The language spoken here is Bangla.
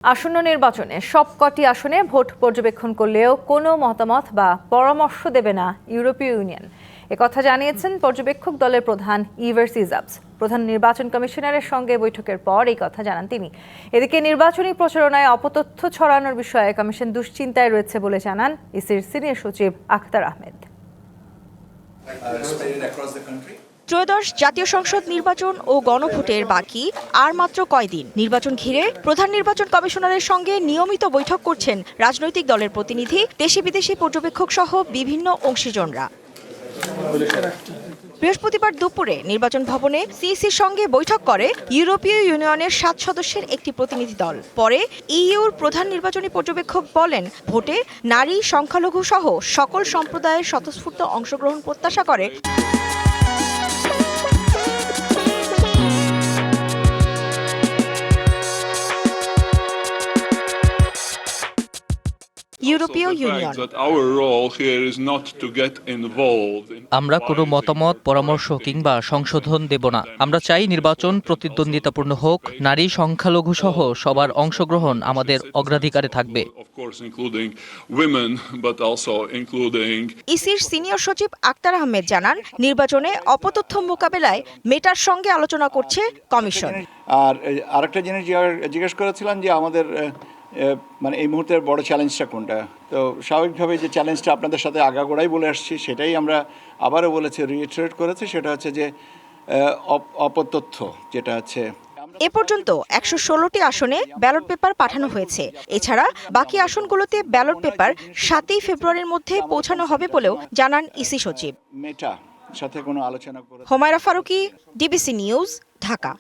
আসন্ন নির্বাচনে সবকটি আসনে ভোট পর্যবেক্ষণ করলেও কোনো মতামত বা পরামর্শ দেবে না ইউরোপীয় ইউনিয়ন। একথা জানিয়েছেন পর্যবেক্ষক দলের প্রধান ইভার সিজাবস। প্রধান নির্বাচন কমিশনারের সঙ্গে বৈঠকের পর এই কথা জানান তিনি। এদিকে নির্বাচনী প্রচারণায় অপতথ্য ছড়ানোর বিষয়ে কমিশন দুশ্চিন্তায় রয়েছে বলে জানান ইসির সিনিয়র সচিব আখতার আহমেদ। ত্রয়োদশ জাতীয় সংসদ নির্বাচন ও গণভোটের বাকি আর মাত্র কয়দিন। নির্বাচন ঘিরে প্রধান নির্বাচন কমিশনারের সঙ্গে নিয়মিত বৈঠক করছেন রাজনৈতিক দলের প্রতিনিধি, দেশি বিদেশি পর্যবেক্ষক সহ বিভিন্ন অংশীজনরা। বৃহস্পতিবার দুপুরে নির্বাচন ভবনে সিইসির সঙ্গে বৈঠক করে ইউরোপীয় ইউনিয়নের 7 সদস্যের একটি প্রতিনিধি দল। পরে ইইউর প্রধান নির্বাচনী পর্যবেক্ষক বলেন, ভোটে নারী, সংখ্যালঘু সহ সকল সম্প্রদায়ের স্বতঃস্ফূর্ত অংশগ্রহণ প্রত্যাশা করে ইউরোপীয় ইউনিয়ন। আমরা কোনো মতামত, পরামর্শ কিংবা সংশোধন দেব না। আমরা চাই নির্বাচন প্রতিদ্বন্দ্বিতাপূর্ণ হোক, নারী, সংখ্যালঘু সহ সবার অংশগ্রহণ আমাদের অগ্রাধিকারে থাকবে। ইসির সিনিয়র সচিব আখতার আহমেদ জানান, নির্বাচনে অপতথ্য মোকাবেলায় মেটার সঙ্গে আলোচনা করছে কমিশন। আর আরেকটা জিনিস জিজ্ঞেস করেছিলাম যে আমাদের মানে এই মুহূর্তের বড় চ্যালেঞ্জটা কোনটা। তো স্বাভাবিকভাবে যে চ্যালেঞ্জটা আপনাদের সাথে আগাগোড়াই বলে আসছি, সেটাই আমরা আবারও বলেছি, রিইটারেট করেছি, সেটা হচ্ছে যে অপতথ্য যেটা আছে। এ পর্যন্ত 116টি আসনে ব্যালট পেপার পাঠানো হয়েছে। এছাড়া বাকি আসনগুলোতে ব্যালট পেপার 7ই ফেব্রুয়ারির মধ্যে পৌঁছানো হবে বলেও জানান ইসি সচিব। মেটা সাথে কোনো আলোচনা করে। Humaira Faruqui, DBC news, Dhaka.